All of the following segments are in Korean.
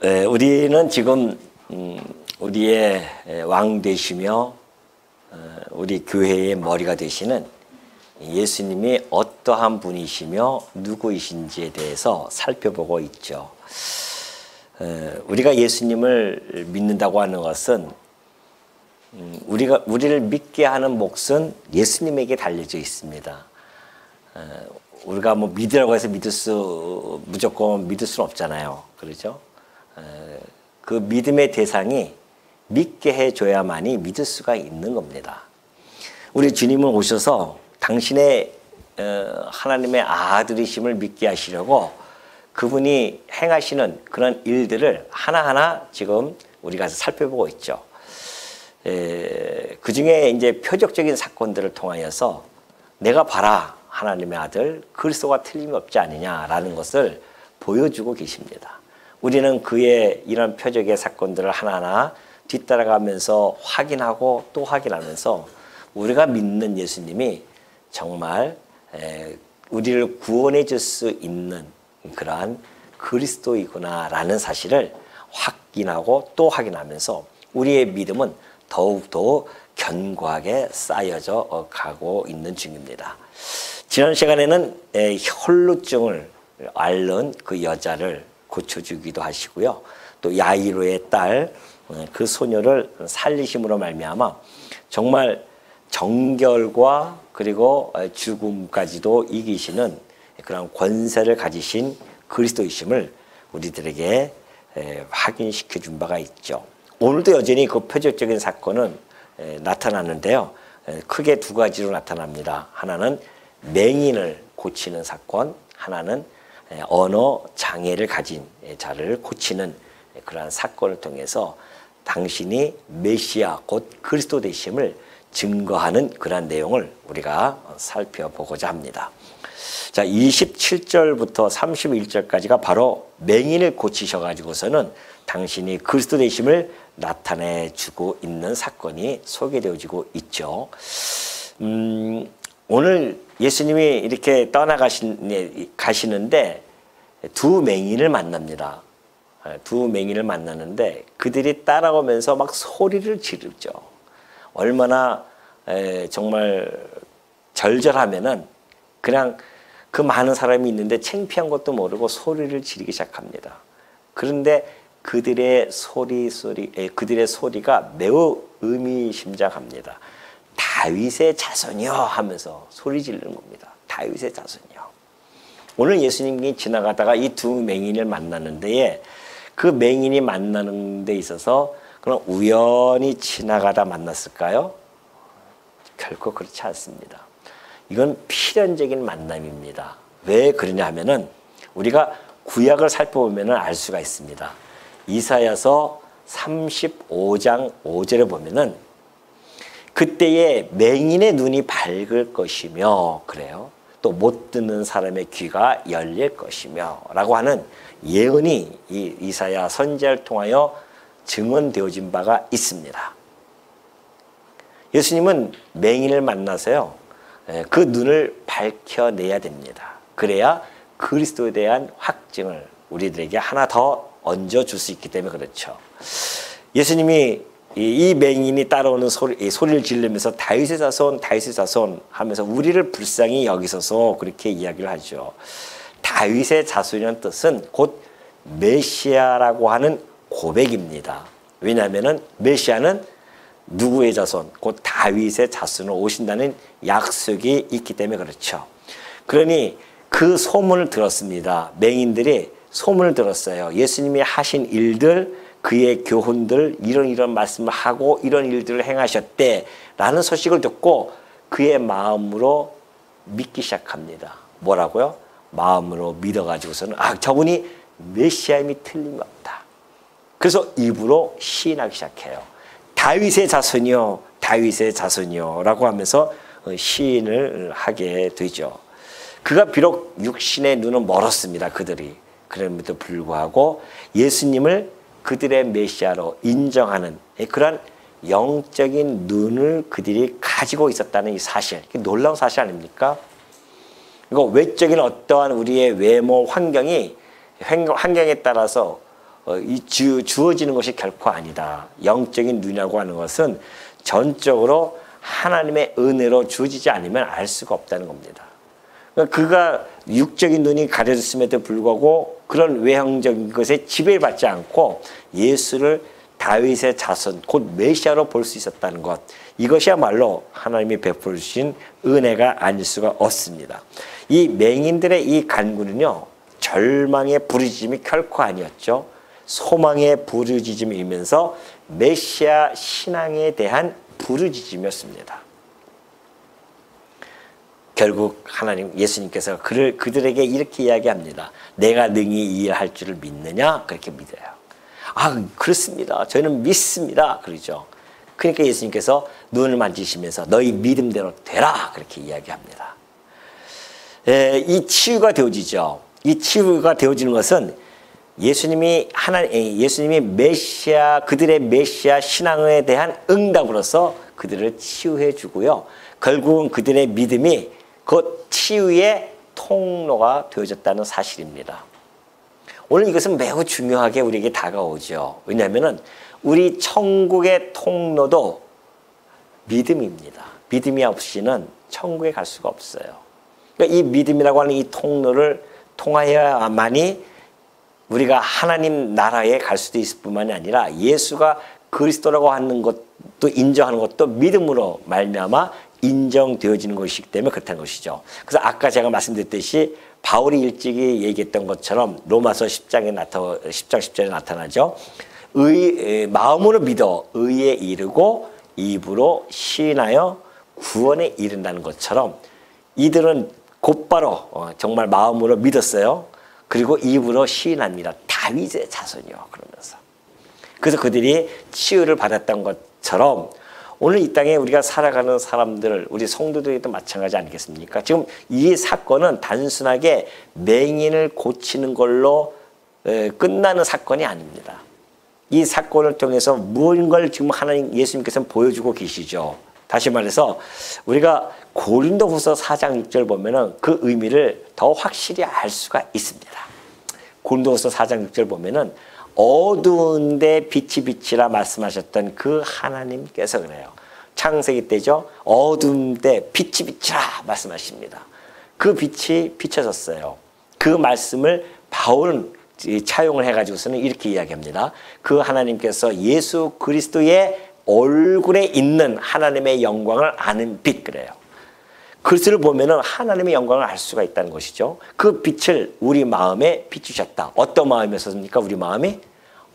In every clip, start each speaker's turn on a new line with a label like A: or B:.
A: 우리는 지금 우리의 왕 되시며 우리 교회의 머리가 되시는 예수님이 어떠한 분이시며 누구이신지에 대해서 살펴보고 있죠. 우리가 예수님을 믿는다고 하는 것은 우리를 믿게 하는 몫은 예수님에게 달려져 있습니다. 우리가 뭐 믿으라고 해서 무조건 믿을 수는 없잖아요. 그렇죠? 그 믿음의 대상이 믿게 해줘야만이 믿을 수가 있는 겁니다. 우리 주님은 오셔서 당신의 하나님의 아들이심을 믿게 하시려고 그분이 행하시는 그런 일들을 하나하나 지금 우리가 살펴보고 있죠. 그 중에 이제 표적적인 사건들을 통하여서 내가 봐라 하나님의 아들 그리스도가 틀림이 없지 않느냐라는 것을 보여주고 계십니다. 우리는 그의 이런 표적의 사건들을 하나하나 뒤따라가면서 확인하고 또 확인하면서 우리가 믿는 예수님이 정말 우리를 구원해 줄 수 있는 그러한 그리스도이구나라는 사실을 확인하고 또 확인하면서 우리의 믿음은 더욱더 견고하게 쌓여져 가고 있는 중입니다. 지난 시간에는 혈루증을 앓는 그 여자를 고쳐주기도 하시고요. 또 야이로의 딸 그 소녀를 살리심으로 말미암아 정말 정결과 그리고 죽음까지도 이기시는 그런 권세를 가지신 그리스도이심을 우리들에게 확인시켜 준 바가 있죠. 오늘도 여전히 그 표적적인 사건은 나타나는데요. 크게 두 가지로 나타납니다. 하나는 맹인을 고치는 사건, 하나는 언어 장애를 가진 자를 고치는 그러한 사건을 통해서 당신이 메시아 곧 그리스도 되심을 증거하는 그러한 내용을 우리가 살펴보고자 합니다. 자, 27절부터 31절까지가 바로 맹인을 고치셔가지고서는 당신이 그리스도 되심을 나타내주고 있는 사건이 소개되어지고 있죠. 오늘 예수님이 이렇게 가시는데 두 맹인을 만납니다. 두 맹인을 만나는데 그들이 따라오면서 막 소리를 지르죠. 얼마나 정말 절절하면은 그냥 그 많은 사람이 있는데 창피한 것도 모르고 소리를 지르기 시작합니다. 그런데 그들의 소리가 매우 의미심장합니다. 다윗의 자손이여 하면서 소리 지르는 겁니다. 다윗의 자손이여. 오늘 예수님이 지나가다가 이 두 맹인을 만나는데 그 맹인이 만나는 데 있어서 그럼 우연히 지나가다 만났을까요? 결코 그렇지 않습니다. 이건 필연적인 만남입니다. 왜 그러냐 하면은 우리가 구약을 살펴보면 알 수가 있습니다. 이사야서 35장 5절에 보면은 그때에 맹인의 눈이 밝을 것이며 그래요. 또 못 듣는 사람의 귀가 열릴 것이며 라고 하는 예언이 이 이사야 선지자를 통하여 증언되어진 바가 있습니다. 예수님은 맹인을 만나서요. 그 눈을 밝혀내야 됩니다. 그래야 그리스도에 대한 확증을 우리들에게 하나 더 얹어줄 수 있기 때문에 그렇죠. 예수님이 이 맹인이 따라오는 소리를 지르면서 다윗의 자손, 다윗의 자손 하면서 우리를 불쌍히 여기셔서 그렇게 이야기를 하죠. 다윗의 자손이라는 뜻은 곧 메시아라고 하는 고백입니다. 왜냐하면 메시아는 누구의 자손, 곧 다윗의 자손으로 오신다는 약속이 있기 때문에 그렇죠. 그러니 그 소문을 들었습니다. 맹인들이 소문을 들었어요. 예수님이 하신 일들, 그의 교훈들, 이런 말씀을 하고 이런 일들을 행하셨대 라는 소식을 듣고 그의 마음으로 믿기 시작합니다. 뭐라고요? 마음으로 믿어가지고서는 저분이 메시아임이 틀림없다. 그래서 입으로 시인하기 시작해요. 다윗의 자손이요, 다윗의 자손이요 라고 하면서 시인을 하게 되죠. 그가 비록 육신의 눈은 멀었습니다. 그들이. 그럼에도 불구하고 예수님을 그들의 메시아로 인정하는 그런 영적인 눈을 그들이 가지고 있었다는 이 사실, 놀라운 사실 아닙니까? 이거 외적인 어떠한 우리의 외모 환경에 따라서 주어지는 것이 결코 아니다. 영적인 눈이라고 하는 것은 전적으로 하나님의 은혜로 주어지지 않으면 알 수가 없다는 겁니다. 그가 육적인 눈이 가려졌음에도 불구하고 그런 외형적인 것에 지배받지 않고 예수를 다윗의 자손 곧 메시아로 볼 수 있었다는 것, 이것이야말로 하나님이 베풀어 주신 은혜가 아닐 수가 없습니다. 이 맹인들의 이 간구는요, 절망의 부르짖음이 결코 아니었죠. 소망의 부르짖음이면서 메시아 신앙에 대한 부르짖음이었습니다. 결국 하나님, 예수님께서 그들에게 이렇게 이야기합니다. 내가 능히 일할 줄을 믿느냐? 그렇게 믿어요. 아, 그렇습니다. 저희는 믿습니다. 그러죠. 그러니까 예수님께서 눈을 만지시면서 너희 믿음대로 되라. 그렇게 이야기합니다. 이 치유가 되어지죠. 이 치유가 되어지는 것은 예수님이 메시아, 그들의 메시아 신앙에 대한 응답으로서 그들을 치유해 주고요. 결국은 그들의 믿음이 그 치유의 통로가 되어졌다는 사실입니다. 오늘 이것은 매우 중요하게 우리에게 다가오죠. 왜냐하면 우리 천국의 통로도 믿음입니다. 믿음이 없이는 천국에 갈 수가 없어요. 그러니까 이 믿음이라고 하는 이 통로를 통하여야만이 우리가 하나님 나라에 갈 수도 있을 뿐만이 아니라 예수가 그리스도라고 하는 것도 인정하는 것도 믿음으로 말미암아 인정되어지는 것이기 때문에 그렇다는 것이죠. 그래서 아까 제가 말씀드렸듯이 바울이 일찍이 얘기했던 것처럼 로마서 10장 10절에 나타나죠. 마음으로 믿어 의에 이르고 입으로 시인하여 구원에 이른다는 것처럼 이들은 곧바로 정말 마음으로 믿었어요. 그리고 입으로 시인합니다. 다윗의 자손이요. 그러면서. 그래서 그들이 치유를 받았던 것처럼 오늘 이 땅에 우리가 살아가는 사람들, 우리 성도들에게도 마찬가지 아니겠습니까? 지금 이 사건은 단순하게 맹인을 고치는 걸로 끝나는 사건이 아닙니다. 이 사건을 통해서 무언가를 지금 하나님 예수님께서는 보여주고 계시죠. 다시 말해서 우리가 고린도후서 4장 6절 보면은 그 의미를 더 확실히 알 수가 있습니다. 고린도후서 4장 6절 보면은 어두운데 빛이 빛이라 말씀하셨던 그 하나님께서 그래요. 창세기 때죠. 어두운데 빛이 빛이라 말씀하십니다. 그 빛이 비춰졌어요. 그 말씀을 바울은 차용을 해가지고서는 이렇게 이야기합니다. 그 하나님께서 예수 그리스도의 얼굴에 있는 하나님의 영광을 아는 빛, 그래요. 그리스도를 보면은 하나님의 영광을 알 수가 있다는 것이죠. 그 빛을 우리 마음에 비추셨다. 어떤 마음이었습니까? 우리 마음이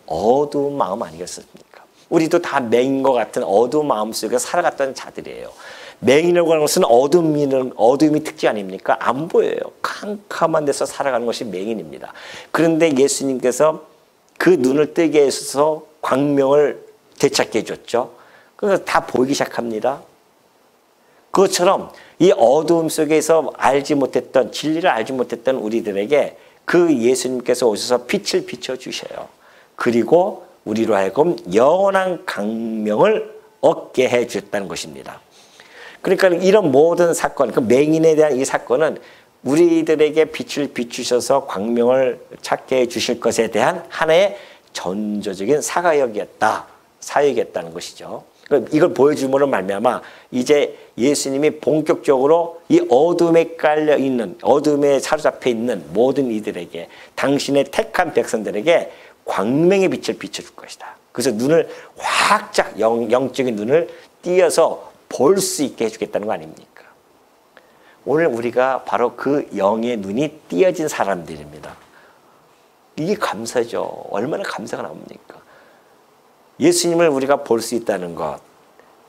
A: 어두운 마음 아니겠습니까? 우리도 다 맹인과 같은 어두운 마음 속에 살아갔던 자들이에요. 맹인이라고 하는 것은 어두움이 특징 아닙니까? 안 보여요. 캄캄한 데서 살아가는 것이 맹인입니다. 그런데 예수님께서 그 눈을 뜨게 해서 광명을 되찾게 해줬죠. 그래서 다 보이기 시작합니다. 그것처럼 이 어두움 속에서 알지 못했던, 진리를 알지 못했던 우리들에게 그 예수님께서 오셔서 빛을 비춰주셔요. 그리고 우리로 하여금 영원한 광명을 얻게 해주셨다는 것입니다. 그러니까 이런 모든 사건, 그 맹인에 대한 이 사건은 우리들에게 빛을 비추셔서 광명을 찾게 해주실 것에 대한 하나의 전조적인 사역이었다는 것이죠. 이걸 보여줌으로 말미암아 이제 예수님이 본격적으로 이 어둠에 깔려 있는, 어둠에 사로잡혀 있는 모든 이들에게, 당신의 택한 백성들에게 광명의 빛을 비춰줄 것이다. 그래서 눈을 확짝 영적인 눈을 띄어서 볼 수 있게 해주겠다는 거 아닙니까? 오늘 우리가 바로 그 영의 눈이 띄어진 사람들입니다. 이게 감사죠. 얼마나 감사가 나옵니까? 예수님을 우리가 볼 수 있다는 것,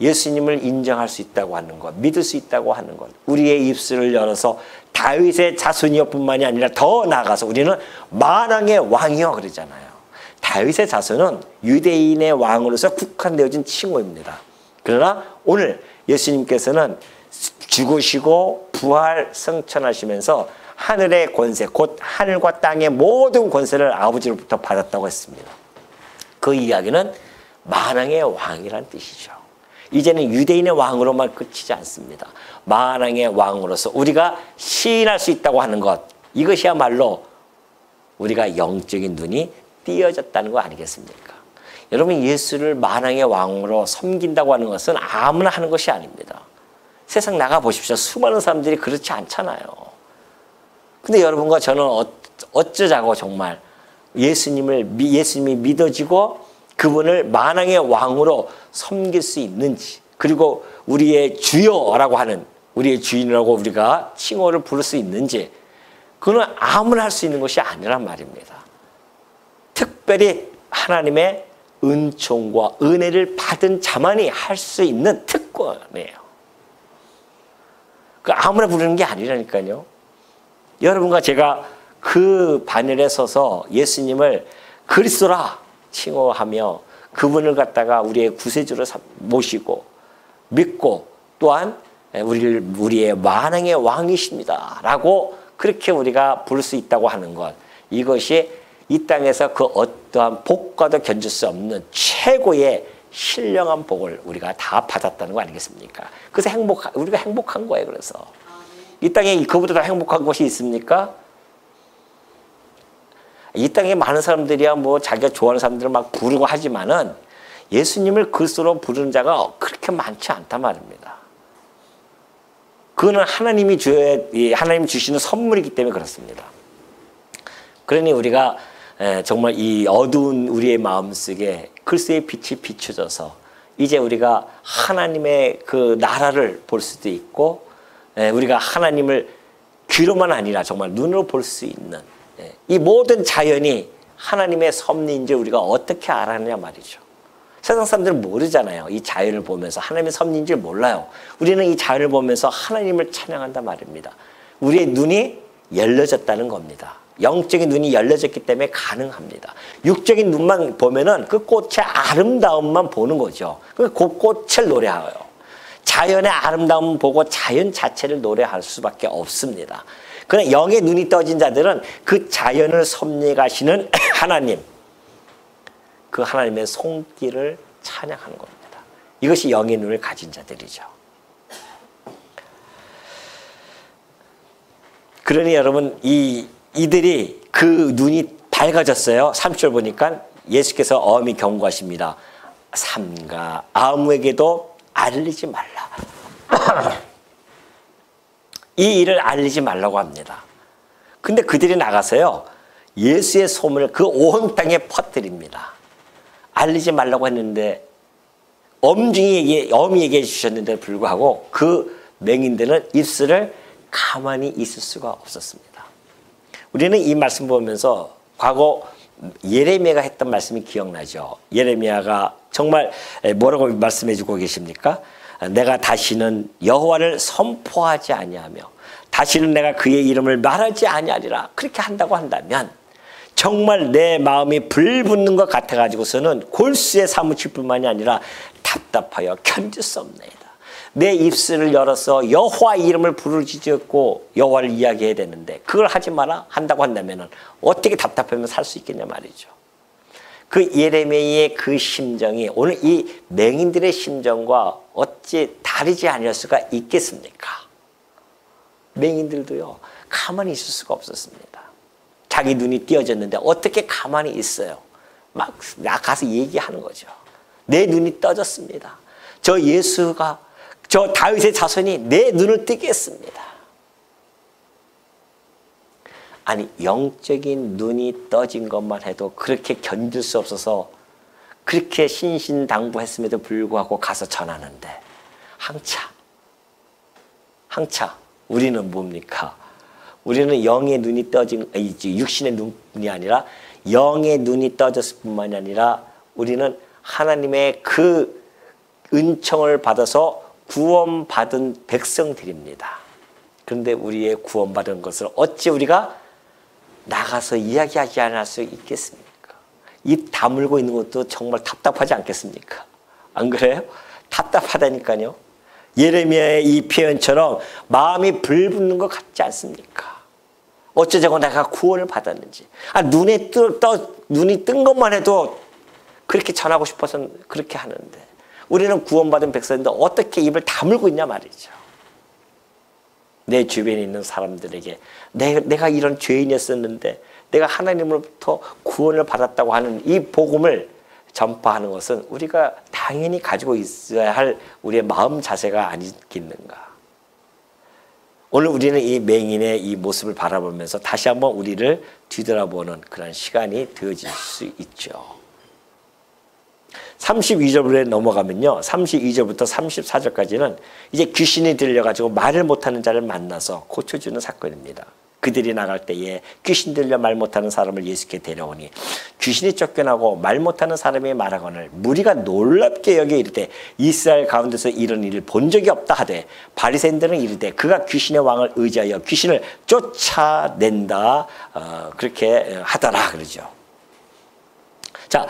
A: 예수님을 인정할 수 있다고 하는 것, 믿을 수 있다고 하는 것, 우리의 입술을 열어서 다윗의 자손이여 뿐만이 아니라 더 나아가서 우리는 만왕의 왕이여 그러잖아요. 다윗의 자손은 유대인의 왕으로서 국한되어진 칭호입니다. 그러나 오늘 예수님께서는 죽으시고 부활 승천하시면서 하늘의 권세, 곧 하늘과 땅의 모든 권세를 아버지로부터 받았다고 했습니다. 그 이야기는 만왕의 왕이란 뜻이죠. 이제는 유대인의 왕으로만 그치지 않습니다. 만왕의 왕으로서 우리가 시인할 수 있다고 하는 것, 이것이야말로 우리가 영적인 눈이 띄어졌다는 거 아니겠습니까? 여러분, 예수를 만왕의 왕으로 섬긴다고 하는 것은 아무나 하는 것이 아닙니다. 세상 나가 보십시오. 수많은 사람들이 그렇지 않잖아요. 근데 여러분과 저는 어쩌자고 정말 예수님이 믿어지고 그분을 만왕의 왕으로 섬길 수 있는지, 그리고 우리의 주여라고 하는, 우리의 주인이라고 우리가 칭호를 부를 수 있는지, 그건 아무나 할 수 있는 것이 아니란 말입니다. 특별히 하나님의 은총과 은혜를 받은 자만이 할 수 있는 특권이에요. 그 아무나 부르는 게 아니라니까요. 여러분과 제가 그 반열에 서서 예수님을 그리스도라 칭호하며 그분을 갖다가 우리의 구세주로 모시고 믿고, 또한 우리의 만왕의 왕이십니다 라고 그렇게 우리가 부를 수 있다고 하는 것, 이것이 이 땅에서 그 어떠한 복과도 견줄 수 없는 최고의 신령한 복을 우리가 다 받았다는 거 아니겠습니까? 그래서 우리가 행복한 거예요. 그래서 이 땅에 그보다 더 행복한 것이 있습니까? 이 땅에 많은 사람들이야 뭐 자기가 좋아하는 사람들을 막 부르고 하지만은 예수님을 그리스도로 부르는 자가 그렇게 많지 않단 말입니다. 그거는 하나님이 주시는 선물이기 때문에 그렇습니다. 그러니 우리가 정말 이 어두운 우리의 마음속에 그리스도의 빛이 비춰져서 이제 우리가 하나님의 그 나라를 볼 수도 있고, 우리가 하나님을 귀로만 아니라 정말 눈으로 볼 수 있는 이 모든 자연이 하나님의 섭리인지 우리가 어떻게 알았느냐 말이죠. 세상 사람들은 모르잖아요. 이 자연을 보면서 하나님의 섭리인지 몰라요. 우리는 이 자연을 보면서 하나님을 찬양한단 말입니다. 우리의 눈이 열려졌다는 겁니다. 영적인 눈이 열려졌기 때문에 가능합니다. 육적인 눈만 보면은 그 꽃의 아름다움만 보는 거죠. 그 꽃을 노래해요. 자연의 아름다움 보고 자연 자체를 노래할 수밖에 없습니다. 그러나 영의 눈이 떠진 자들은 그 자연을 섭리하시는 하나님, 그 하나님의 손길을 찬양하는 겁니다. 이것이 영의 눈을 가진 자들이죠. 그러니 여러분, 이들이 그 눈이 밝아졌어요. 3절 보니까 예수께서 엄히 경고하십니다. 삼가 아무에게도 알리지 말라. 이 일을 알리지 말라고 합니다. 근데 그들이 나가서요, 예수의 소문을 그 온 땅에 퍼뜨립니다. 알리지 말라고 했는데, 엄히 얘기해 주셨는데도 불구하고 그 맹인들은 입술을 가만히 있을 수가 없었습니다. 우리는 이 말씀 보면서 과거 예레미야가 했던 말씀이 기억나죠. 예레미야가 정말 뭐라고 말씀해 주고 계십니까? 내가 다시는 여호와를 선포하지 아니하며 다시는 내가 그의 이름을 말하지 아니하리라. 그렇게 한다고 한다면 정말 내 마음이 불붙는 것 같아가지고서는 골수에 사무칠 뿐만이 아니라 답답하여 견딜 수 없나이다. 내 입술을 열어서 여호와 이름을 부르짖고 여호와를 이야기해야 되는데 그걸 하지 마라 한다고 한다면 어떻게 답답하면 살 수 있겠냐 말이죠. 그 예레미야의 그 심정이 오늘 이 맹인들의 심정과 어찌 다르지 아니할 수가 있겠습니까? 맹인들도요, 가만히 있을 수가 없었습니다. 자기 눈이 띄어졌는데 어떻게 가만히 있어요? 막 나가서 얘기하는 거죠. 내 눈이 떠졌습니다. 저 예수가, 저 다윗의 자손이 내 눈을 뜨게 했습니다. 아니, 영적인 눈이 떠진 것만 해도 그렇게 견딜 수 없어서 그렇게 신신당부했음에도 불구하고 가서 전하는데 항차 우리는 뭡니까? 우리는 영의 눈이 떠진, 육신의 눈이 아니라 영의 눈이 떠졌을 뿐만이 아니라 우리는 하나님의 그 은총을 받아서 구원받은 백성들입니다. 그런데 우리의 구원받은 것을 어찌 우리가 나가서 이야기하지 않을 수 있겠습니까? 입 다물고 있는 것도 정말 답답하지 않겠습니까? 안 그래요? 답답하다니까요. 예레미야의 이 표현처럼 마음이 불붙는 것 같지 않습니까? 어쩌자고 내가 구원을 받았는지. 눈이 뜬 것만 해도 그렇게 전하고 싶어서 그렇게 하는데 우리는 구원받은 백성인데 어떻게 입을 다물고 있냐 말이죠. 내 주변에 있는 사람들에게 내가 이런 죄인이었었는데 내가 하나님으로부터 구원을 받았다고 하는 이 복음을 전파하는 것은 우리가 당연히 가지고 있어야 할 우리의 마음 자세가 아니겠는가. 오늘 우리는 이 맹인의 이 모습을 바라보면서 다시 한번 우리를 뒤돌아보는 그런 시간이 되어질 수 있죠. 32절에 넘어가면요. 32절부터 34절까지는 이제 귀신이 들려가지고 말을 못하는 자를 만나서 고쳐주는 사건입니다. 그들이 나갈 때에 귀신 들려 말 못하는 사람을 예수께 데려오니 귀신이 쫓겨나고 말 못하는 사람이 말하거늘 무리가 놀랍게 여겨 이르되 이스라엘 가운데서 이런 일을 본 적이 없다 하되 바리새인들은 이르되 그가 귀신의 왕을 의지하여 귀신을 쫓아낸다 그렇게 하더라 그러죠. 자,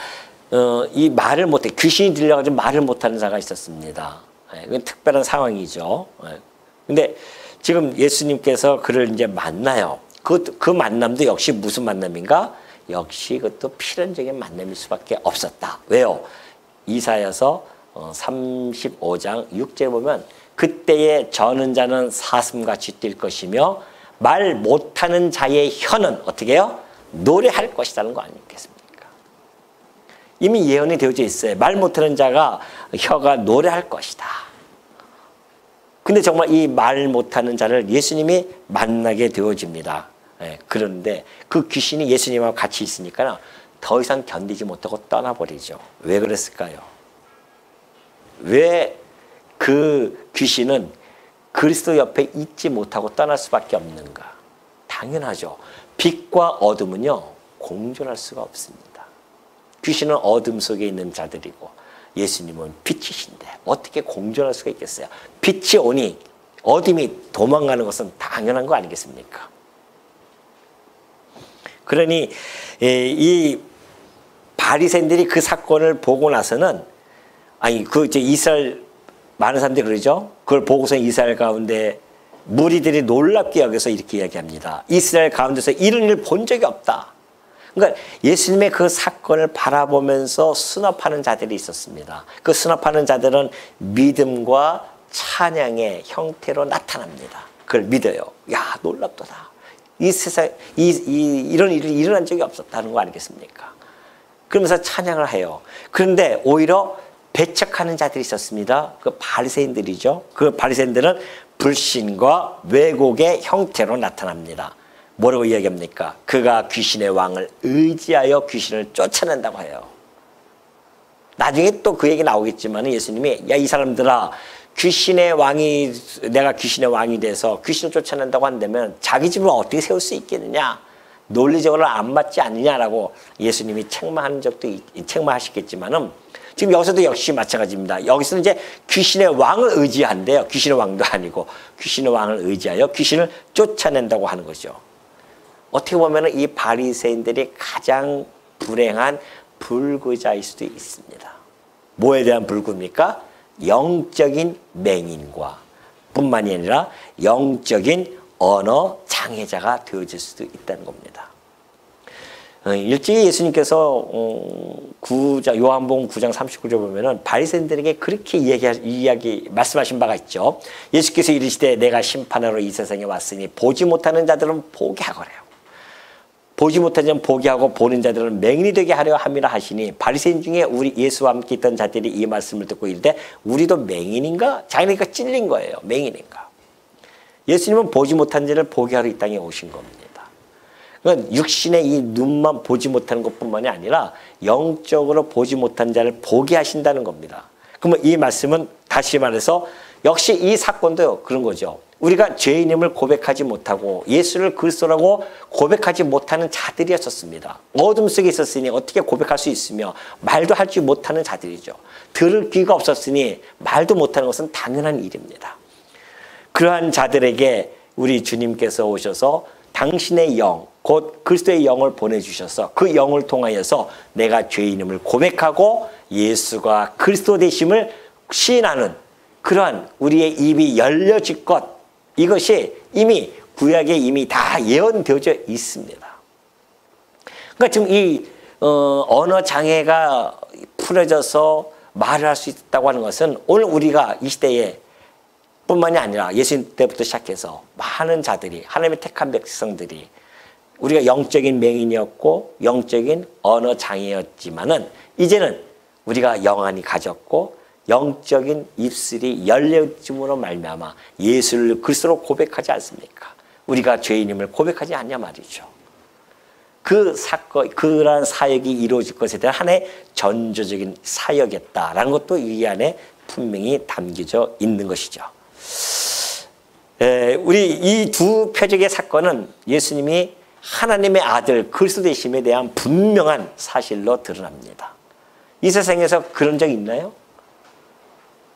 A: 이 말을 못해 귀신이 들려가지고 말을 못하는 자가 있었습니다. 이건 특별한 상황이죠. 근데 지금 예수님께서 그를 이제 만나요. 그 만남도 역시 무슨 만남인가? 역시 그것도 필연적인 만남일 수밖에 없었다. 왜요? 이사야서 35장 6절에 보면 그때에 저는 자는 사슴같이 뛸 것이며 말 못하는 자의 혀는 어떻게 해요? 노래할 것이라는 거 아니겠습니까? 이미 예언이 되어져 있어요. 말 못하는 자가 혀가 노래할 것이다. 근데 정말 이 말 못하는 자를 예수님이 만나게 되어집니다. 그런데 그 귀신이 예수님하고 같이 있으니까 더 이상 견디지 못하고 떠나버리죠. 왜 그랬을까요? 왜 그 귀신은 그리스도 옆에 있지 못하고 떠날 수밖에 없는가? 당연하죠. 빛과 어둠은요, 공존할 수가 없습니다. 귀신은 어둠 속에 있는 자들이고 예수님은 빛이신데 어떻게 공존할 수가 있겠어요? 빛이 오니 어둠이 도망가는 것은 당연한 거 아니겠습니까? 그러니 이 바리새인들이 그 사건을 보고 나서는 그 이제 이스라엘 많은 사람들이 그러죠. 그걸 보고서 이스라엘 가운데 무리들이 놀랍게 여겨서 이렇게 이야기합니다. 이스라엘 가운데서 이런 일을 본 적이 없다. 그러니까 예수님의 그 사건을 바라보면서 수납하는 자들이 있었습니다. 그 수납하는 자들은 믿음과 찬양의 형태로 나타납니다. 그걸 믿어요. 야, 놀랍도다. 이 세상 이런 일이 일어난 적이 없었다는 거 아니겠습니까? 그러면서 찬양을 해요. 그런데 오히려 배척하는 자들이 있었습니다. 그 바리새인들이죠. 그 바리새인들은 불신과 왜곡의 형태로 나타납니다. 뭐라고 이야기합니까? 그가 귀신의 왕을 의지하여 귀신을 쫓아낸다고 해요. 나중에 또 그 얘기 나오겠지만 예수님이 야, 이 사람들아, 내가 귀신의 왕이 돼서 귀신을 쫓아낸다고 한다면 자기 집을 어떻게 세울 수 있겠느냐? 논리적으로 안 맞지 않느냐라고 예수님이 책망하시겠지만은 지금 여기서도 역시 마찬가지입니다. 여기서는 이제 귀신의 왕을 의지한대요. 귀신의 왕도 아니고 귀신의 왕을 의지하여 귀신을 쫓아낸다고 하는 거죠. 어떻게 보면 이 바리새인들이 가장 불행한 불구자일 수도 있습니다. 뭐에 대한 불구입니까? 영적인 맹인과 뿐만이 아니라 영적인 언어 장애자가 되어질 수도 있다는 겁니다. 일찍이 예수님께서 요한복음 9장 39절 보면은 바리새인들에게 그렇게 말씀하신 바가 있죠. 예수께서 이르시되 내가 심판하러 이 세상에 왔으니 보지 못하는 자들은 보게 하거래요. 보지 못하는 자는 보게 하고 보는 자들은 맹인이 되게 하려 함이라 하시니 바리새인 중에 우리 예수와 함께 있던 자들이 이 말씀을 듣고 이르되 우리도 맹인인가? 자기네가 찔린 거예요. 맹인인가? 예수님은 보지 못한 자를 보게 하러 이 땅에 오신 겁니다. 그러니까 육신의 이 눈만 보지 못하는 것뿐만이 아니라 영적으로 보지 못한 자를 보게 하신다는 겁니다. 그러면 이 말씀은 다시 말해서 역시 이 사건도 그런 거죠. 우리가 죄인임을 고백하지 못하고 예수를 그리스도라고 고백하지 못하는 자들이었었습니다. 어둠 속에 있었으니 어떻게 고백할 수 있으며 말도 할 줄 못하는 자들이죠. 들을 귀가 없었으니 말도 못하는 것은 당연한 일입니다. 그러한 자들에게 우리 주님께서 오셔서 당신의 영, 곧 그리스도의 영을 보내주셔서 그 영을 통하여서 내가 죄인임을 고백하고 예수가 그리스도 되심을 시인하는 그러한 우리의 입이 열려질 것, 이것이 이미 구약에 이미 다 예언되어져 있습니다. 그러니까 지금 이 언어 장애가 풀어져서 말을 할 수 있다고 하는 것은 오늘 우리가 이 시대에 뿐만이 아니라 예수님 때부터 시작해서 많은 자들이 하나님의 택한 백성들이 우리가 영적인 맹인이었고 영적인 언어 장애였지만은 이제는 우리가 영안이 가졌고 영적인 입술이 열려짐으로 말미암아 예수를 그리스도로 고백하지 않습니까? 우리가 죄인임을 고백하지 않냐 말이죠. 그 사건, 그러한 사역이 이루어질 것에 대한 하나의 전조적인 사역이었다라는 것도 이 안에 분명히 담겨져 있는 것이죠. 우리 이 두 표적의 사건은 예수님이 하나님의 아들 그리스도 되심에 대한 분명한 사실로 드러납니다. 이 세상에서 그런 적 있나요?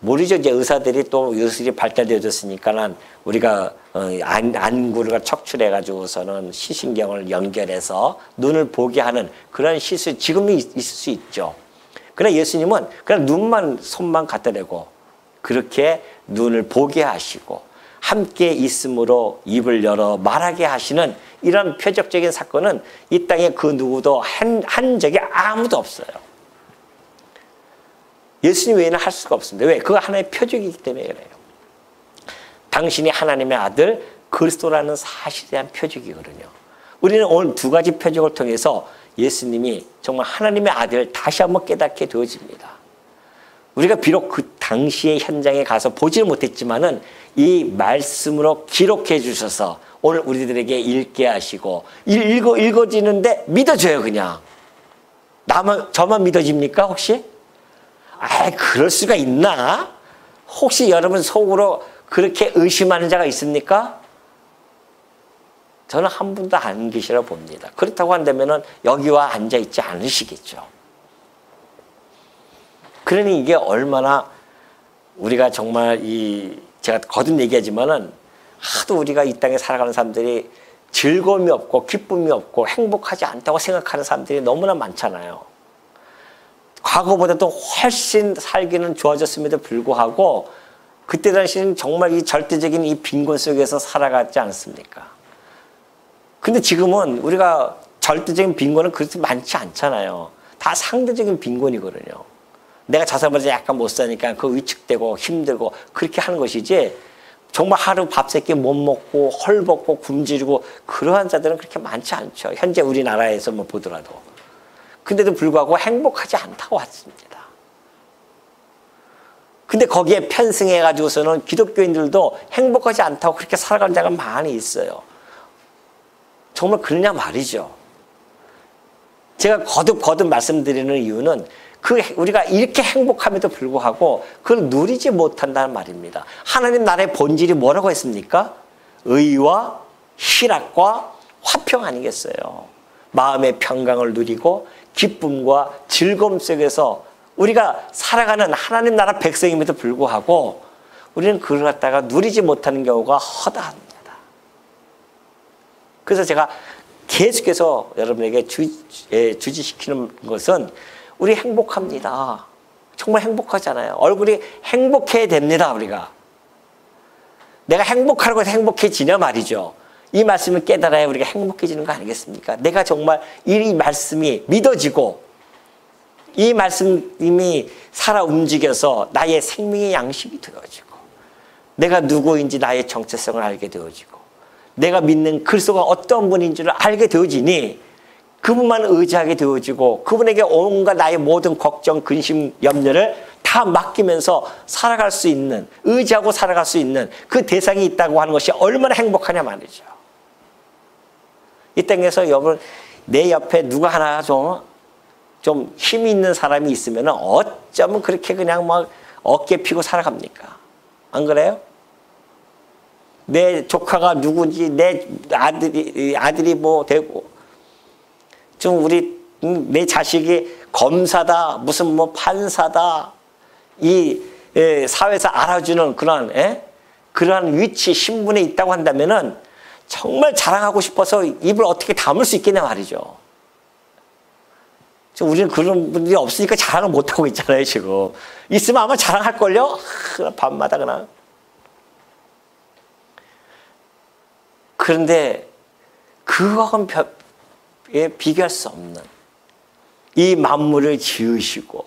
A: 모르죠. 이제 의사들이 또 의술이 발달되어졌으니까는 우리가 안구를 척출해가지고서는 시신경을 연결해서 눈을 보게 하는 그런 시술 지금도 있을 수 있죠. 그러나 예수님은 그냥 눈만 손만 갖다 대고 그렇게 눈을 보게 하시고 함께 있음으로 입을 열어 말하게 하시는 이런 표적적인 사건은 이 땅에 그 누구도 한 적이 아무도 없어요. 예수님 외에는 할 수가 없습니다. 왜? 그거 하나의 표적이기 때문에 그래요. 당신이 하나님의 아들 그리스도라는 사실에 대한 표적이거든요. 우리는 오늘 두 가지 표적을 통해서 예수님이 정말 하나님의 아들을 다시 한번 깨닫게 되어집니다. 우리가 비록 그 당시의 현장에 가서 보지를 못했지만은 이 말씀으로 기록해 주셔서 오늘 우리들에게 읽게 하시고 읽어지는데 믿어져요. 그냥 저만 믿어집니까 혹시? 그럴 수가 있나? 혹시 여러분 속으로 그렇게 의심하는 자가 있습니까? 저는 한 분도 안 계시라 봅니다. 그렇다고 한다면은 여기와 앉아 있지 않으시겠죠. 그러니 이게 얼마나 우리가 정말 제가 거듭 얘기하지만은 하도 우리가 이 땅에 살아가는 사람들이 즐거움이 없고 기쁨이 없고 행복하지 않다고 생각하는 사람들이 너무나 많잖아요. 과거보다도 훨씬 살기는 좋아졌음에도 불구하고 그때 당시는 정말 이 절대적인 이 빈곤 속에서 살아갔지 않습니까? 근데 지금은 우리가 절대적인 빈곤은 그렇게 많지 않잖아요. 다 상대적인 빈곤이거든요. 내가 저 사람보다 약간 못 사니까 그 위축되고 힘들고 그렇게 하는 것이지 정말 하루 밥 세 끼 못 먹고 헐벗고 굶주리고 그러한 자들은 그렇게 많지 않죠. 현재 우리나라에서만 보더라도. 근데도 불구하고 행복하지 않다고 왔습니다. 근데 거기에 편승해가지고서는 기독교인들도 행복하지 않다고 그렇게 살아가는 자가 많이 있어요. 정말 그러냐 말이죠. 제가 거듭 말씀드리는 이유는 우리가 이렇게 행복함에도 불구하고 그걸 누리지 못한다는 말입니다. 하나님 나라의 본질이 뭐라고 했습니까? 의와 희락과 화평 아니겠어요? 마음의 평강을 누리고 기쁨과 즐거움 속에서 우리가 살아가는 하나님 나라 백성임에도 불구하고 우리는 그걸 갖다가 누리지 못하는 경우가 허다합니다. 그래서 제가 계속해서 여러분에게 주지시키는 것은 우리 행복합니다. 정말 행복하잖아요. 얼굴이 행복해야 됩니다. 우리가. 내가 행복하라고 해서 행복해지냐 말이죠. 이 말씀을 깨달아야 우리가 행복해지는 거 아니겠습니까? 내가 정말 이 말씀이 믿어지고 이 말씀이 살아 움직여서 나의 생명의 양식이 되어지고 내가 누구인지 나의 정체성을 알게 되어지고 내가 믿는 그리스도가 어떤 분인 줄 알게 되어지니 그분만 의지하게 되어지고 그분에게 온갖 나의 모든 걱정, 근심, 염려를 다 맡기면서 살아갈 수 있는, 의지하고 살아갈 수 있는 그 대상이 있다고 하는 것이 얼마나 행복하냐 말이죠. 이 땅에서 여러분 내 옆에 누가 하나 좀 힘이 있는 사람이 있으면 어쩌면 그렇게 그냥 막 어깨 피고 살아갑니까? 안 그래요? 내 조카가 누군지 내 아들이 뭐 되고 좀 내 자식이 검사다 무슨 뭐 판사다 이 사회에서 알아주는 그러한 위치 신분에 있다고 한다면은 정말 자랑하고 싶어서 입을 어떻게 다물 수 있겠냐 말이죠. 우리는 그런 분들이 없으니까 자랑을 못하고 있잖아요. 지금 있으면 아마 자랑할걸요. 밤마다 그냥. 그런데 그거하고는 비교할 수 없는 이 만물을 지으시고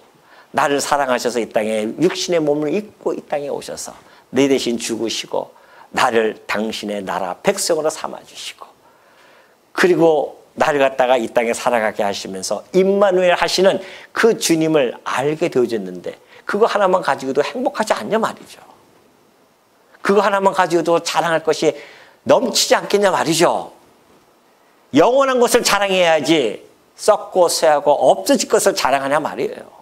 A: 나를 사랑하셔서 이 땅에 육신의 몸을 입고 이 땅에 오셔서 내 대신 죽으시고 나를 당신의 나라 백성으로 삼아주시고 그리고 나를 갖다가 이 땅에 살아가게 하시면서 임마누엘 하시는 그 주님을 알게 되어졌는데 그거 하나만 가지고도 행복하지 않냐 말이죠. 그거 하나만 가지고도 자랑할 것이 넘치지 않겠냐 말이죠. 영원한 것을 자랑해야지 썩고 쇠하고 없어질 것을 자랑하냐 말이에요.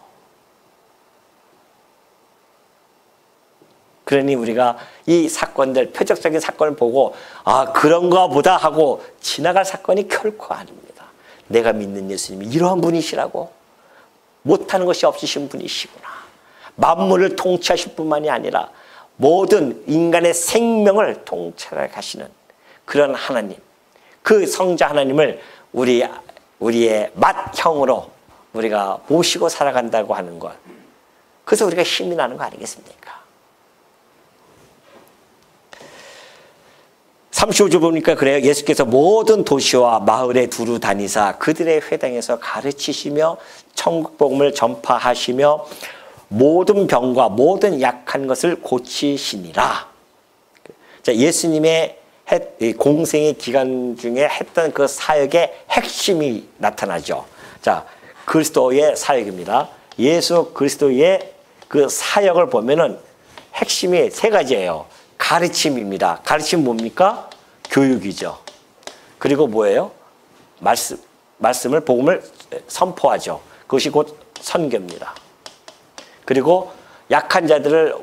A: 그러니 우리가 이 사건들, 표적적인 사건을 보고 아 그런가 보다 하고 지나갈 사건이 결코 아닙니다. 내가 믿는 예수님이 이러한 분이시라고, 못하는 것이 없으신 분이시구나. 만물을 통치하실 뿐만이 아니라 모든 인간의 생명을 통찰해 가시는 그런 하나님, 그 성자 하나님을 우리의 맏형으로 우리가 모시고 살아간다고 하는 것, 그래서 우리가 힘이 나는 거 아니겠습니까? 35절 보니까 그래요. 예수께서 모든 도시와 마을에 두루 다니사 그들의 회당에서 가르치시며 천국 복음을 전파하시며 모든 병과 모든 약한 것을 고치시니라. 자, 예수님의 공생의 기간 중에 했던 그 사역의 핵심이 나타나죠. 자, 그리스도의 사역입니다. 예수 그리스도의 그 사역을 보면은 핵심이 세 가지예요. 가르침입니다. 가르침 뭡니까? 교육이죠. 그리고 뭐예요? 말씀을, 복음을 선포하죠. 그것이 곧 선교입니다. 그리고 약한 자들을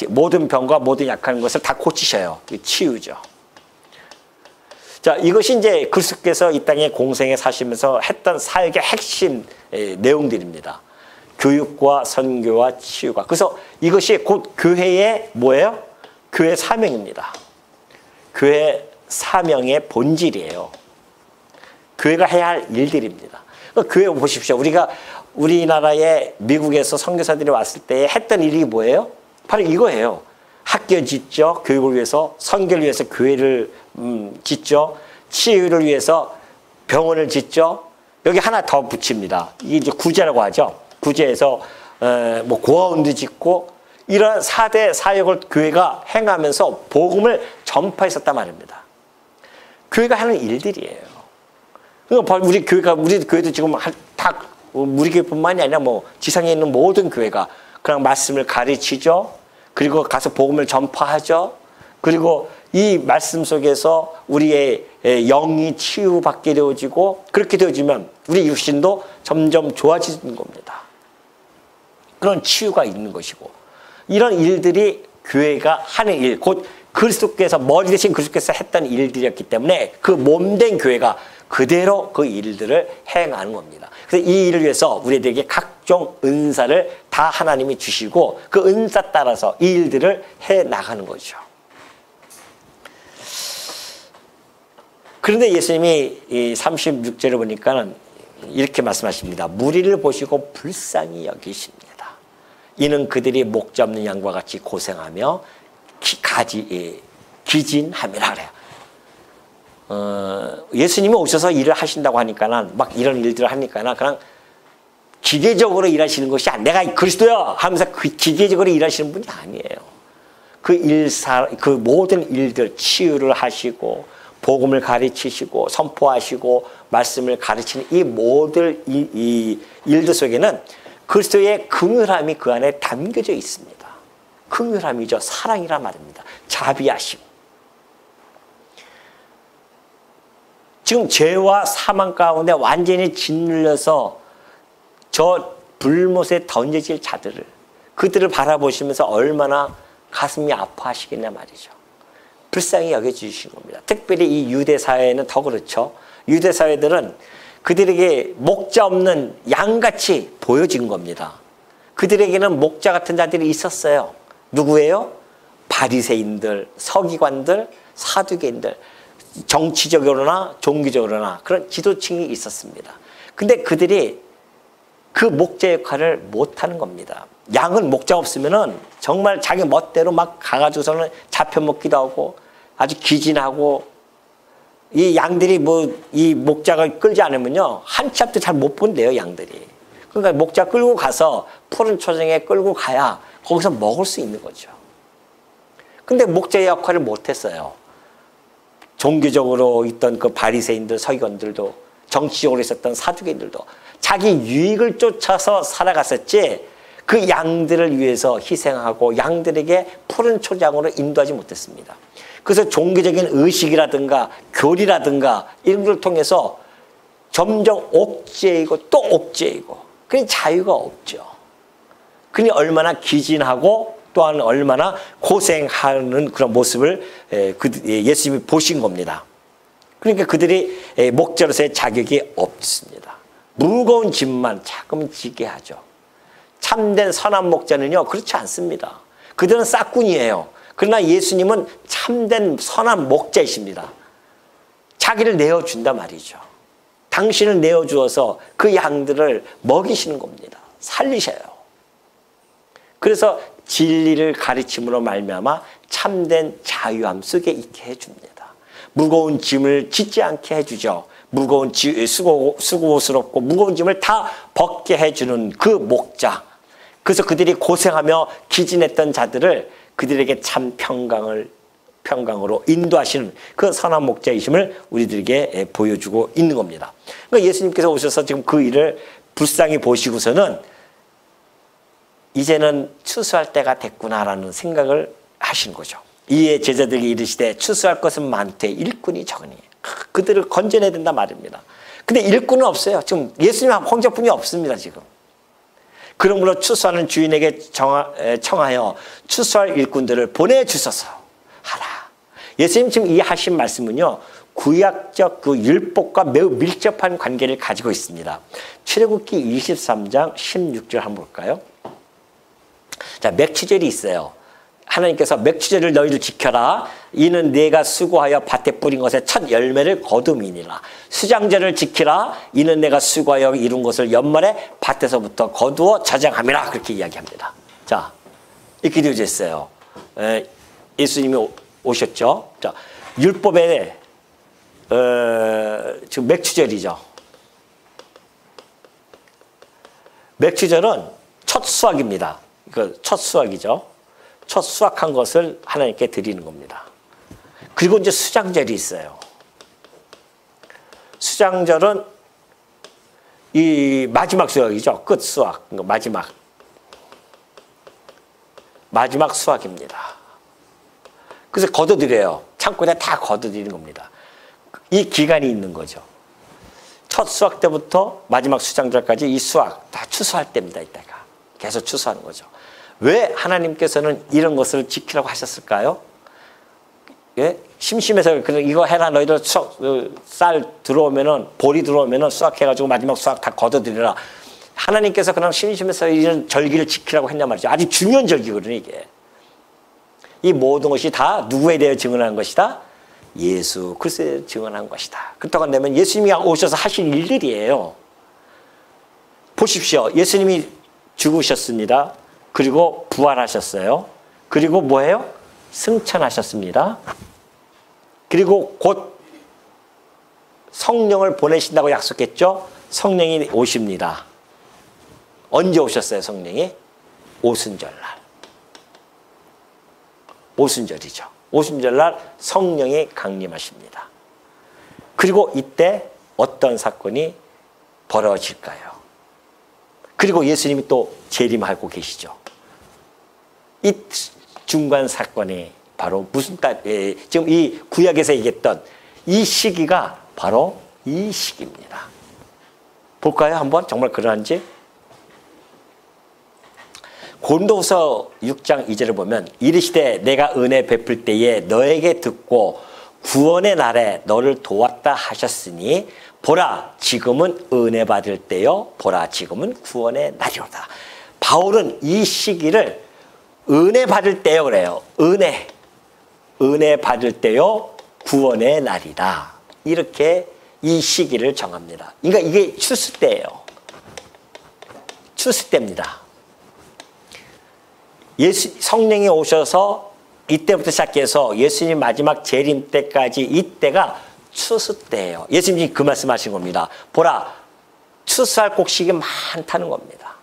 A: 모든 병과 모든 약한 것을 다 고치셔요. 치유죠. 자, 이것이 이제 그리스도께서 이 땅에 공생에 사시면서 했던 사역의 핵심 내용들입니다. 교육과 선교와 치유가. 그래서 이것이 곧 교회의 뭐예요? 교회 사명입니다. 교회 사명의 본질이에요. 교회가 해야 할 일들입니다. 교회 보십시오. 우리나라에 미국에서 선교사들이 왔을 때 했던 일이 뭐예요? 바로 이거예요. 학교 짓죠. 교육을 위해서, 선교를 위해서 교회를 짓죠. 치유를 위해서 병원을 짓죠. 여기 하나 더 붙입니다. 이게 이제 구제라고 하죠. 구제에서 뭐 고아원도 짓고 이런 4대 사역을 교회가 행하면서 복음을 전파했었단 말입니다. 교회가 하는 일들이에요. 그러니까 우리 교회도 지금 다 우리 교회뿐만이 아니라 뭐 지상에 있는 모든 교회가 그냥 말씀을 가르치죠. 그리고 가서 복음을 전파하죠. 그리고 이 말씀 속에서 우리의 영이 치유받게 되어지고, 그렇게 되어지면 우리 육신도 점점 좋아지는 겁니다. 그런 치유가 있는 것이고, 이런 일들이 교회가 하는 일, 곧 그리스도께서, 머리 대신 그리스도께서 했던 일들이었기 때문에 그 몸된 교회가 그대로 그 일들을 행하는 겁니다. 그래서 이 일을 위해서 우리에게 각종 은사를 다 하나님이 주시고 그 은사 따라서 이 일들을 해 나가는 거죠. 그런데 예수님이 이 36절을 보니까는 이렇게 말씀하십니다. 무리를 보시고 불쌍히 여기십니다. 이는 그들이 목자 없는 양과 같이 고생하며 기진함이라 그래요. 예수님이 오셔서 일을 하신다고 하니까는 막 이런 일들을 하니까는 그냥 기계적으로 일하시는 것이 아니에요. 내가 그리스도야 하면서 기계적으로 일하시는 분이 아니에요. 그 모든 일들, 치유를 하시고 복음을 가르치시고 선포하시고 말씀을 가르치는 이 모든 이 일들 속에는 그리스도의 긍휼함이 그 안에 담겨져 있습니다. 긍휼함이죠. 사랑이란 말입니다. 자비하심. 지금 죄와 사망 가운데 완전히 짓눌려서 저 불못에 던져질 자들을, 그들을 바라보시면서 얼마나 가슴이 아파하시겠냐 말이죠. 불쌍히 여겨주신 겁니다. 특별히 이 유대 사회는 더 그렇죠. 유대 사회들은 그들에게 목자 없는 양같이 보여진 겁니다. 그들에게는 목자 같은 자들이 있었어요. 누구예요? 바리새인들, 서기관들, 사두개인들, 정치적으로나 종교적으로나 그런 지도층이 있었습니다. 근데 그들이 그 목자 역할을 못하는 겁니다. 양은 목자 없으면은 정말 자기 멋대로 막 가가지고서는 잡혀먹기도 하고 아주 기진하고, 이 양들이 이 목자가 끌지 않으면요 한치 앞도 잘 못 본대요, 양들이. 그러니까 목자 끌고 가서 푸른 초정에 끌고 가야 거기서 먹을 수 있는 거죠. 근데 목자의 역할을 못했어요. 종교적으로 있던 그 바리새인들, 서기관들도, 정치적으로 있었던 사두개인들도 자기 유익을 쫓아서 살아갔었지 그 양들을 위해서 희생하고 양들에게 푸른 초장으로 인도하지 못했습니다. 그래서 종교적인 의식이라든가 교리라든가 이런 걸 통해서 점점 옥죄이고 또 옥죄이고 그러니 자유가 없죠. 그러니 얼마나 기진하고 또한 얼마나 고생하는 그런 모습을 예수님이 보신 겁니다. 그러니까 그들이 목자로서의 자격이 없습니다. 무거운 짐만 자금 지게 하죠. 참된 선한 목자는요 그렇지 않습니다. 그들은 싹군이에요. 그러나 예수님은 참된 선한 목자이십니다. 자기를 내어준단 말이죠. 당신을 내어주어서 그 양들을 먹이시는 겁니다. 살리셔요. 그래서 진리를 가르침으로 말미암아 참된 자유함 속에 있게 해줍니다. 무거운 짐을 짓지 않게 해주죠. 무거운 수고스럽고 무거운 짐을 다 벗게 해주는 그 목자. 그래서 그들이 고생하며 기진했던 자들을 그들에게 참 평강으로 인도하시는 그 선한 목자이심을 우리들에게 보여주고 있는 겁니다. 그러니까 예수님께서 오셔서 지금 그 일을 불쌍히 보시고서는 이제는 추수할 때가 됐구나라는 생각을 하신 거죠. 이에 제자들이 이르시되 추수할 것은 많되 일꾼이 적으니 그들을 건져내야 된다 말입니다. 근데 일꾼은 없어요. 지금 예수님 혼자뿐이 없습니다. 지금. 그러므로 추수하는 주인에게 청하여 추수할 일꾼들을 보내주소서 하라. 예수님 지금 이 하신 말씀은요. 구약적 그 율법과 매우 밀접한 관계를 가지고 있습니다. 출애굽기 23장 16절 한번 볼까요? 자, 맥추절이 있어요. 하나님께서 맥추절을 너희를 지켜라. 이는 내가 수고하여 밭에 뿌린 것의 첫 열매를 거둠이니라. 수장절을 지키라. 이는 내가 수고하여 이룬 것을 연말에 밭에서부터 거두어 저장함이라. 그렇게 이야기합니다. 자, 이렇게 되어져 있어요. 예수님이 오셨죠. 자, 율법에 지금 맥추절이죠. 맥추절은 첫 수확입니다. 그 첫 수확이죠. 첫 수확한 것을 하나님께 드리는 겁니다. 그리고 이제 수장절이 있어요. 수장절은 이 마지막 수확이죠. 끝 수확. 마지막 수확입니다. 그래서 걷어들여요. 창고에 다 걷어들이는 겁니다. 이 기간이 있는 거죠. 첫 수확 때부터 마지막 수장절까지 이 수확 다 추수할 때입니다. 이때가 계속 추수하는 거죠. 왜 하나님께서는 이런 것을 지키라고 하셨을까요? 예? 심심해서 이거 해라. 너희들 쌀 들어오면은 볼이 들어오면은 수확해가지고 마지막 수확 다 걷어들여라. 하나님께서 그냥 심심해서 이런 절기를 지키라고 했냔 말이죠. 아주 중요한 절기거든요. 이게 이 모든 것이 다 누구에 대해 증언한 것이다? 예수 그리스도에 증언한 것이다. 그렇다고 한다면 예수님이 오셔서 하신 일들이에요. 보십시오. 예수님이 죽으셨습니다. 그리고 부활하셨어요. 그리고 뭐예요? 승천하셨습니다. 그리고 곧 성령을 보내신다고 약속했죠. 성령이 오십니다. 언제 오셨어요? 성령이? 오순절날. 오순절이죠. 오순절날 성령이 강림하십니다. 그리고 이때 어떤 사건이 벌어질까요? 그리고 예수님이 또 재림하고 계시죠. 이 중간 사건이 바로 무슨 지금 이 구약에서 얘기했던 이 시기가 바로 이 시기입니다. 볼까요? 한번 정말 그러한지. 고린도후서 6장 2절을 보면 이르시되 내가 은혜 베풀 때에 너에게 듣고 구원의 날에 너를 도왔다 하셨으니 보라 지금은 은혜 받을 때요 보라 지금은 구원의 날이로다. 바울은 이 시기를 은혜 받을 때요 그래요. 은혜 받을 때요 구원의 날이다. 이렇게 이 시기를 정합니다. 그러니까 이게 추수 때예요. 추수 때입니다. 성령이 오셔서 이때부터 시작해서 예수님 마지막 재림 때까지 이때가 추수 때예요. 예수님이 그 말씀하신 겁니다. 보라 추수할 곡식이 많다는 겁니다.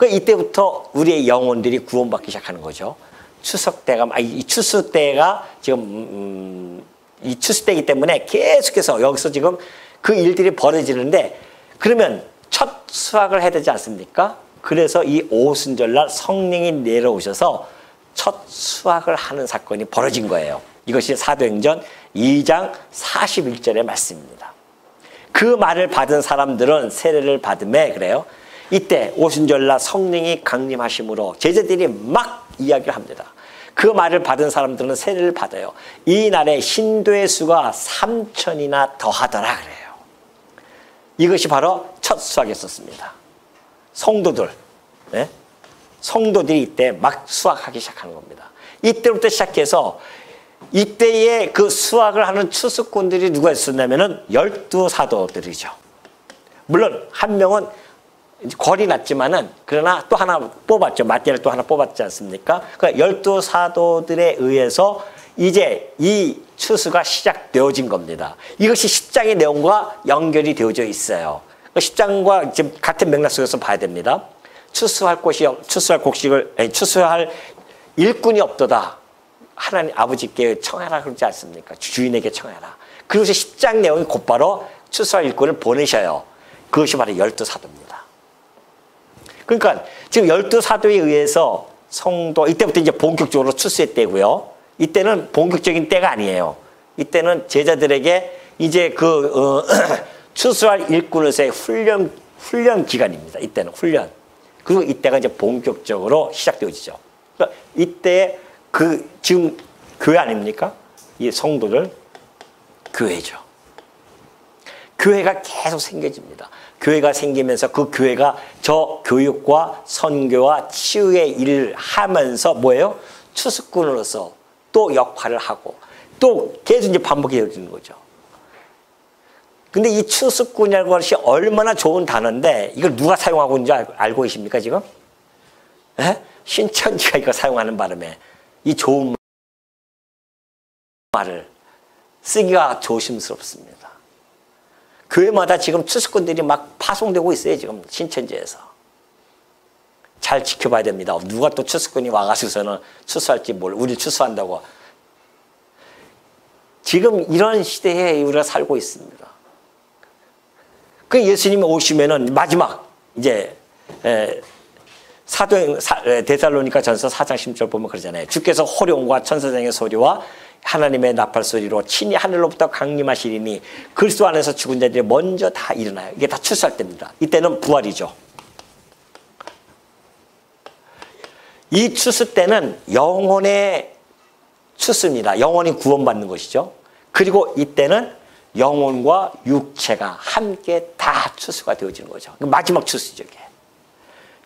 A: 이때부터 우리의 영혼들이 구원받기 시작하는 거죠. 추석 때가 이 추수 때가 지금 이 추수때이기 때문에 계속해서 여기서 지금 그 일들이 벌어지는데, 그러면 첫 수확을 해야 되지 않습니까? 그래서 이 오순절날 성령이 내려오셔서 첫 수확을 하는 사건이 벌어진 거예요. 이것이 사도행전 2장 41절의 말씀입니다. 그 말을 받은 사람들은 세례를 받음에, 그래요, 이때 오순절날 성령이 강림하심으로 제자들이 막 이야기를 합니다. 그 말을 받은 사람들은 세례를 받아요. 이 날에 신도의 수가 3,000이나 더하더라 그래요. 이것이 바로 첫 수확이었습니다. 성도들, 네? 성도들이 이때 막 수확하기 시작하는 겁니다. 이때부터 시작해서 이때에 그 수확을 하는 추수꾼들이 누가 있었냐면은 12사도들이죠. 물론 한 명은 거리 났지만은, 그러나 또 하나 뽑았죠. 마띠아를 또 하나 뽑았지 않습니까? 그러니까 12사도들에 의해서 이제 이 추수가 시작되어진 겁니다. 이것이 10장의 내용과 연결이 되어져 있어요. 10장과 지금 같은 맥락 속에서 봐야 됩니다. 추수할 일꾼이 없도다. 하나님 아버지께 청하라 그러지 않습니까? 주인에게 청하라. 그래서 10장 내용이 곧바로 추수할 일꾼을 보내셔요. 그것이 바로 12사도입니다. 그러니까 지금 12사도에 의해서 성도, 이때부터 이제 본격적으로 추수의 때고요. 이때는 본격적인 때가 아니에요. 이때는 제자들에게 이제 추수할 일꾼으로서의 훈련 기간입니다. 이때는 훈련. 그리고 이때가 이제 본격적으로 시작되어지죠. 그러니까 이때 지금 교회 아닙니까? 이 성도들 교회죠. 교회가 계속 생겨집니다. 교회가 생기면서 그 교회가 저 교육과 선교와 치유의 일을 하면서 뭐예요? 추수꾼으로서 또 역할을 하고 또 계속 이제 반복이 되어지는 거죠. 근데 이 추수꾼이라는 것이 얼마나 좋은 단어인데 이걸 누가 사용하고 있는지 알고 계십니까 지금? 에? 신천지가 이거 사용하는 바람에 이 좋은 말을 쓰기가 조심스럽습니다. 교회마다 지금 추수꾼들이 막 파송되고 있어요. 지금 신천지에서. 잘 지켜봐야 됩니다. 누가 또 추수꾼이 와가지고서는 추수할지 우리 추수한다고. 지금 이런 시대에 우리가 살고 있습니다. 그 예수님이 오시면은 마지막 이제 데살로니가 전서 4장 10절 보면 그러잖아요. 주께서 호령과 천사장의 소리와 하나님의 나팔 소리로 친히 하늘로부터 강림하시리니 그리스도 안에서 죽은 자들이 먼저 다 일어나요. 이게 다 추수할 때입니다. 이때는 부활이죠. 이 추수 때는 영혼의 추수입니다. 영혼이 구원받는 것이죠. 그리고 이때는 영혼과 육체가 함께 다 추수가 되어지는 거죠. 마지막 추수죠.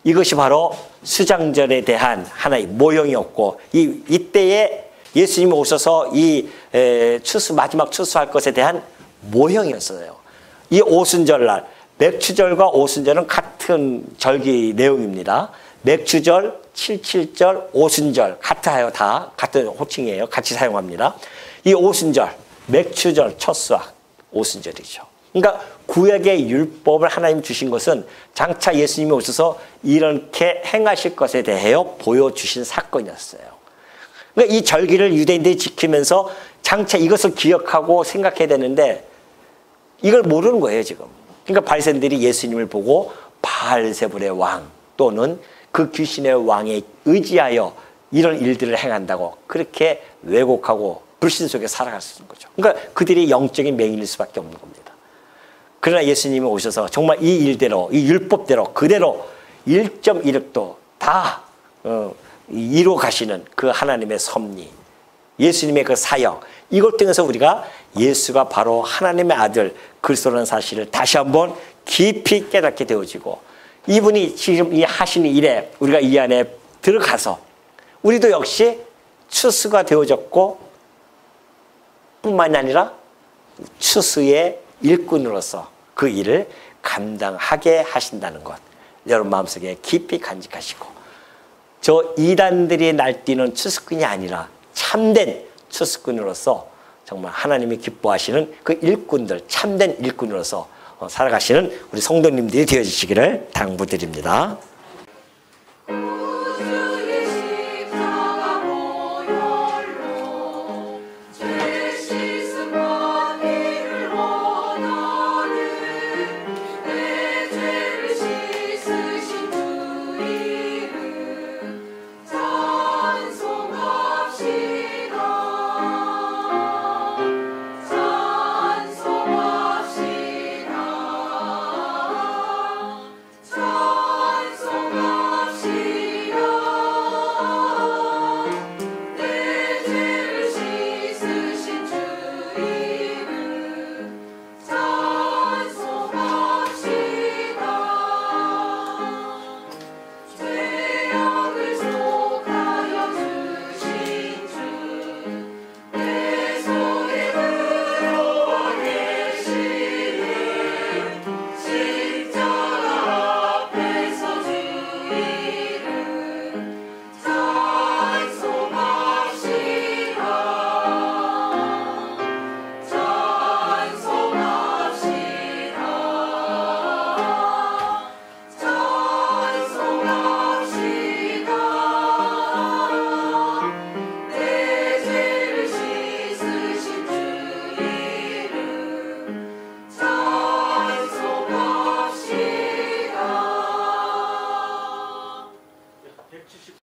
A: 이것이 바로 수장절에 대한 하나의 모형이었고 이때에 예수님이 오셔서 이 마지막 추수할 것에 대한 모형이었어요. 이 오순절날, 맥추절과 오순절은 같은 절기 내용입니다. 맥추절, 칠칠절, 오순절 같아요. 다 같은 호칭이에요. 같이 사용합니다. 이 오순절, 맥추절 첫 수확, 오순절이죠. 그러니까 구약의 율법을 하나님 주신 것은 장차 예수님이 오셔서 이렇게 행하실 것에 대하여 보여주신 사건이었어요. 그러니까 이 절기를 유대인들이 지키면서 장차 이것을 기억하고 생각해야 되는데 이걸 모르는 거예요 지금. 그러니까 바리새인들이 예수님을 보고 바알세불의 왕 또는 그 귀신의 왕에 의지하여 이런 일들을 행한다고 그렇게 왜곡하고 불신 속에 살아갈 수 있는 거죠. 그러니까 그들이 영적인 맹인일 수밖에 없는 겁니다. 그러나 예수님이 오셔서 정말 이 일대로 이 율법대로 그대로 1.1획도 다 이루어 가시는 그 하나님의 섭리, 예수님의 그 사역, 이걸 통해서 우리가 예수가 바로 하나님의 아들 그리스도라는 사실을 다시 한번 깊이 깨닫게 되어지고 이분이 지금 이 하시는 일에 우리가 이 안에 들어가서 우리도 역시 추수가 되어졌고 뿐만이 아니라 추수의 일꾼으로서 그 일을 감당하게 하신다는 것 여러분 마음속에 깊이 간직하시고 저 이단들이 날뛰는 추수꾼이 아니라 참된 추수꾼으로서 정말 하나님이 기뻐하시는 그 일꾼들 참된 일꾼으로서 살아가시는 우리 성도님들이 되어주시기를 당부드립니다.